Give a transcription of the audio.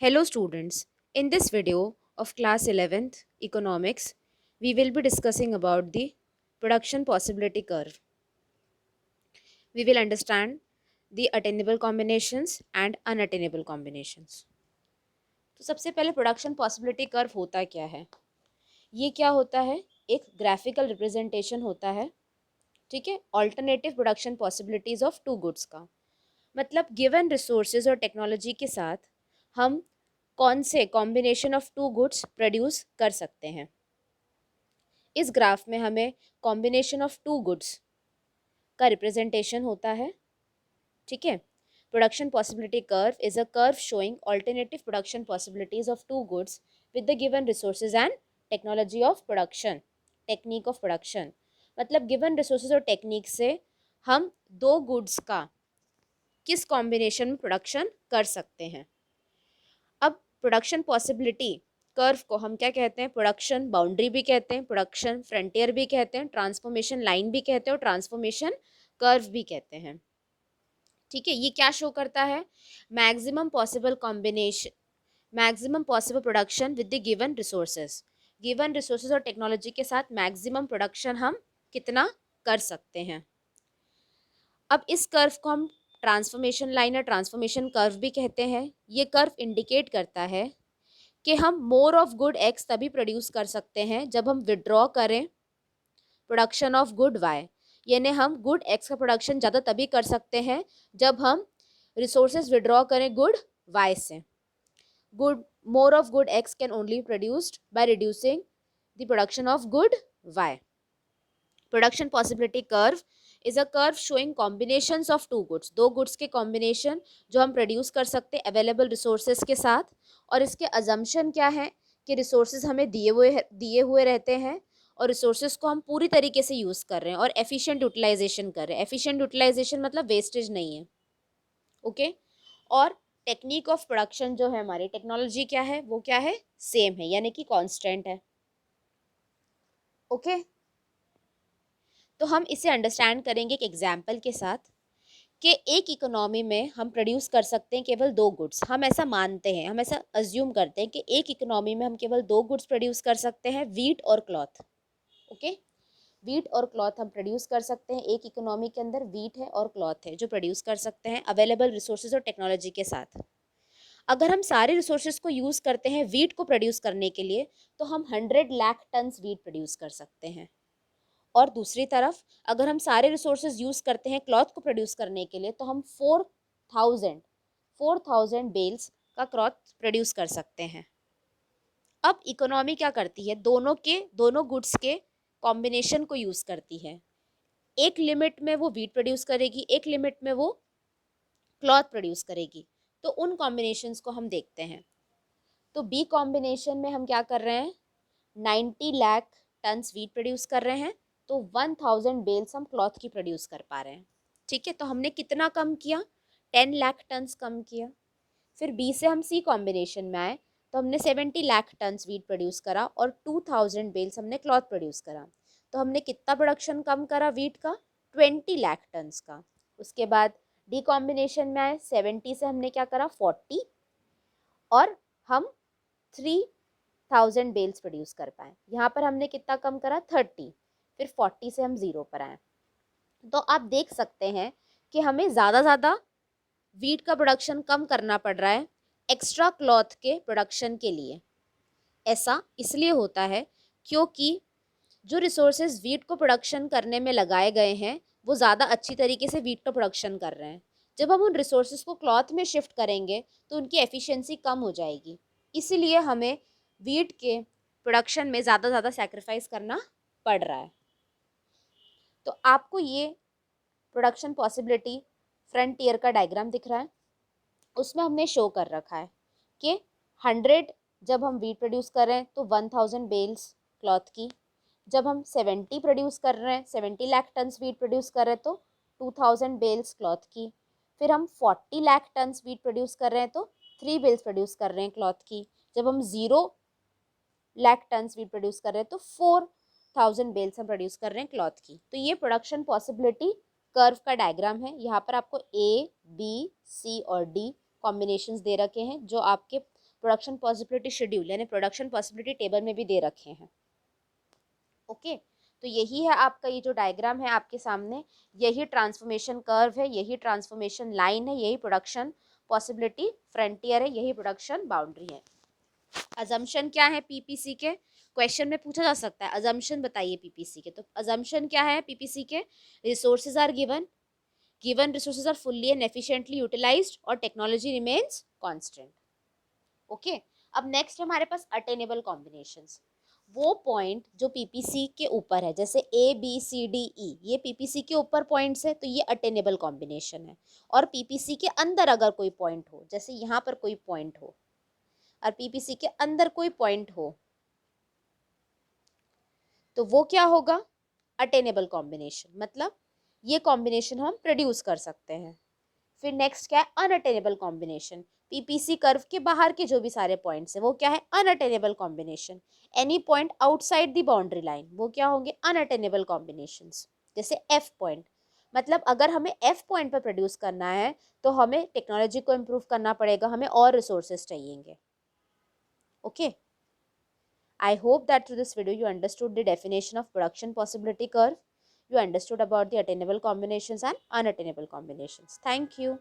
Hello students, in this video of class 11th economics, we will be discussing about the production possibility curve. We will understand the attainable combinations and unattainable combinations. तो सबसे पहले production possibility curve होता क्या है? ये क्या होता है? एक ग्राफिकल रिप्रेजेंटेशन होता है, ठीक है, alternative production possibilities of two goods का। मतलब गिवन रिसोर्सेज और टेक्नोलॉजी के साथ हम कौन से combination of two goods produce कर सकते हैं। इस ग्राफ में हमें कॉम्बिनेशन ऑफ टू गुड्स का रिप्रेजेंटेशन होता है, ठीक है। Production possibility curve is a curve showing alternative production possibilities of two goods with the given resources and technology of production, technique of production. मतलब गिवन रिसोर्सेज और technique से हम दो गुड्स का किस कॉम्बिनेशन में प्रोडक्शन कर सकते हैं। अब प्रोडक्शन पॉसिबिलिटी कर्व को हम क्या कहते हैं? प्रोडक्शन बाउंड्री भी कहते हैं, प्रोडक्शन फ्रंटियर भी कहते हैं, ट्रांसफॉर्मेशन लाइन भी कहते हैं और ट्रांसफॉर्मेशन कर्व भी कहते हैं, ठीक है। ये क्या शो करता है? Maximum possible combination, maximum possible production with the given resources. Given resources और टेक्नोलॉजी के साथ मैक्सिमम प्रोडक्शन हम कितना कर सकते हैं। अब इस कर्व को हम ट्रांसफॉर्मेशन लाइन या ट्रांसफॉर्मेशन कर्व भी कहते हैं। ये कर्व इंडिकेट करता है कि हम मोर ऑफ गुड एक्स तभी प्रोड्यूस कर सकते हैं जब हम विड्रॉ करें प्रोडक्शन ऑफ गुड वाई। यानी हम गुड एक्स का प्रोडक्शन ज़्यादा तभी कर सकते हैं जब हम रिसोर्सेज विड्रॉ करें गुड वाई से। Good more of good X can only produced by reducing the production of good Y. Production possibility curve is a curve showing combinations of two goods, दो गुड्स के combination जो हम produce कर सकते हैं available resources के साथ। और इसके अजम्पशन क्या है कि रिसोर्सेज हमें दिए हुए रहते हैं और रिसोर्सेज को हम पूरी तरीके से यूज़ कर रहे हैं और एफिशिएंट यूटिलाइजेशन कर रहे हैं। एफिशिएंट यूटिलाइजेशन मतलब वेस्टेज नहीं है, ओके। और टेक्निक ऑफ प्रोडक्शन जो है, हमारी टेक्नोलॉजी क्या है, वो क्या है? सेम है, यानी कि कांस्टेंट है, ओके। तो हम इसे अंडरस्टैंड करेंगे एक एग्जाम्पल के साथ कि एक इकोनॉमी में हम प्रोड्यूस कर सकते हैं केवल दो गुड्स। हम ऐसा मानते हैं, हम ऐसा अज्यूम करते हैं कि एक इकोनॉमी में हम केवल दो गुड्स प्रोड्यूस कर सकते हैं, वीट और क्लॉथ, ओके। वीट और क्लॉथ हम प्रोड्यूस कर सकते हैं। एक इकोनॉमी के अंदर वीट है और क्लॉथ है जो प्रोड्यूस कर सकते हैं अवेलेबल रिसोर्सेज और टेक्नोलॉजी के साथ। अगर हम सारे रिसोर्सेज को यूज़ करते हैं वीट को प्रोड्यूस करने के लिए तो हम 100 लाख टन्स वीट प्रोड्यूस कर सकते हैं। और दूसरी तरफ अगर हम सारे रिसोर्सेज यूज़ करते हैं क्लॉथ को प्रोड्यूस करने के लिए तो हम 4000 बेल्स का क्लॉथ प्रोड्यूस कर सकते हैं। अब इकोनॉमी क्या करती है? दोनों गुड्स के कॉम्बिनेशन को यूज़ करती है। एक लिमिट में वो वीट प्रोड्यूस करेगी, एक लिमिट में वो क्लॉथ प्रोड्यूस करेगी। तो उन कॉम्बिनेशंस को हम देखते हैं। तो बी कॉम्बिनेशन में हम क्या कर रहे हैं? 90 लाख टन्स वीट प्रोड्यूस कर रहे हैं, तो 1000 बेल्स हम क्लॉथ की प्रोड्यूस कर पा रहे हैं, ठीक है। तो हमने कितना कम किया? 10 लाख टन्स कम किया। फिर बी से हम सी कॉम्बिनेशन में आए तो हमने 70 लाख टन्स वीट प्रोड्यूस करा और 2000 बेल्स हमने क्लॉथ प्रोड्यूस करा। तो हमने कितना प्रोडक्शन कम करा वीट का? 20 लाख टन्स का। उसके बाद डी कॉम्बिनेशन में आए, 70 से हमने क्या करा? 40 और हम 3000 बेल्स प्रोड्यूस कर पाए। यहाँ पर हमने कितना कम करा? 30। फिर 40 से हम 0 पर आए। तो आप देख सकते हैं कि हमें ज़्यादा वीट का प्रोडक्शन कम करना पड़ रहा है एक्स्ट्रा क्लॉथ के प्रोडक्शन के लिए। ऐसा इसलिए होता है क्योंकि जो रिसोर्सेज वीट को प्रोडक्शन करने में लगाए गए हैं वो ज़्यादा अच्छी तरीके से वीट का प्रोडक्शन कर रहे हैं। जब हम उन रिसोर्सेज को क्लॉथ में शिफ्ट करेंगे तो उनकी एफिशिएंसी कम हो जाएगी। इसीलिए हमें वीट के प्रोडक्शन में ज़्यादा सैक्रिफाइस करना पड़ रहा है। तो आपको ये प्रोडक्शन पॉसिबिलिटी फ्रंटियर का डायग्राम दिख रहा है, उसमें हमने शो कर रखा है कि 100 जब हम वीट प्रोड्यूस कर रहे हैं तो 1000 बेल्स क्लॉथ की। जब हम 70 प्रोड्यूस कर रहे हैं, 70 लाख टन्स वीट प्रोड्यूस कर रहे हैं तो 2000 बेल्स क्लॉथ की। फिर हम 40 लाख टन्स वीट प्रोड्यूस कर रहे हैं तो 3 बेल्स प्रोड्यूस कर रहे हैं क्लॉथ की। जब हम 0 लाख टन्स वीट प्रोड्यूस कर रहे हैं तो 4000 बेल्स हम प्रोड्यूस कर रहे हैं क्लॉथ की। तो ये प्रोडक्शन पॉसिबिलिटी कर्व का डायग्राम है। यहाँ पर आपको ए, बी, सी और डी कॉम्बिनेशंस दे रखे हैं जो आपके प्रोडक्शन पॉसिबिलिटी शेड्यूल यानी प्रोडक्शन पॉसिबिलिटी टेबल में भी दे रखे हैं। ओके तो यही है आपका ये जो डायग्राम है आपके सामने, यही ट्रांसफॉर्मेशन कर्व है, यही ट्रांसफॉर्मेशन लाइन है, यही प्रोडक्शन पॉसिबिलिटी फ्रंटियर है, यही प्रोडक्शन बाउंड्री है। अजम्पशन क्या है पीपीसी के, क्वेश्चन में पूछा जा सकता है अजम्पशन बताइए पीपीसी के। तो अजम्पशन क्या है पीपीसी के, resources are given resources are fully and efficiently utilized और टेक्नोलॉजी रिमेन्स कांस्टेंट। ओके अब नेक्स्ट हमारे पास अटेनेबल कॉम्बिनेशंस, वो पॉइंट जो पीपीसी के ऊपर है, जैसे A B C D E ये पीपीसी के ऊपर पॉइंट्स है तो ये अटेनेबल कॉम्बिनेशन है। और पीपीसी के अंदर अगर कोई पॉइंट हो, जैसे यहाँ पर कोई पॉइंट हो और पीपीसी के अंदर कोई पॉइंट हो तो वो क्या होगा, अटेनेबल कॉम्बिनेशन, मतलब ये कॉम्बिनेशन हम प्रोड्यूस कर सकते हैं। फिर नेक्स्ट क्या है, अनअटेनेबल कॉम्बिनेशन, पीपीसी कर्व के बाहर के जो भी सारे पॉइंट्स हैं वो क्या है, unattainable combination. Any point outside the boundary line वो क्या होंगे, अनअटेनेबल कॉम्बिनेशंस। जैसे एफ पॉइंट, मतलब अगर हमें एफ पॉइंट पर प्रोड्यूस करना है तो हमें टेक्नोलॉजी को इम्प्रूव करना पड़ेगा, हमें और रिसोर्सेज चाहिएंगे। Okay I hope that through this video you understood the definition of production possibility curve. You understood about the attainable combinations and unattainable combinations. Thank you.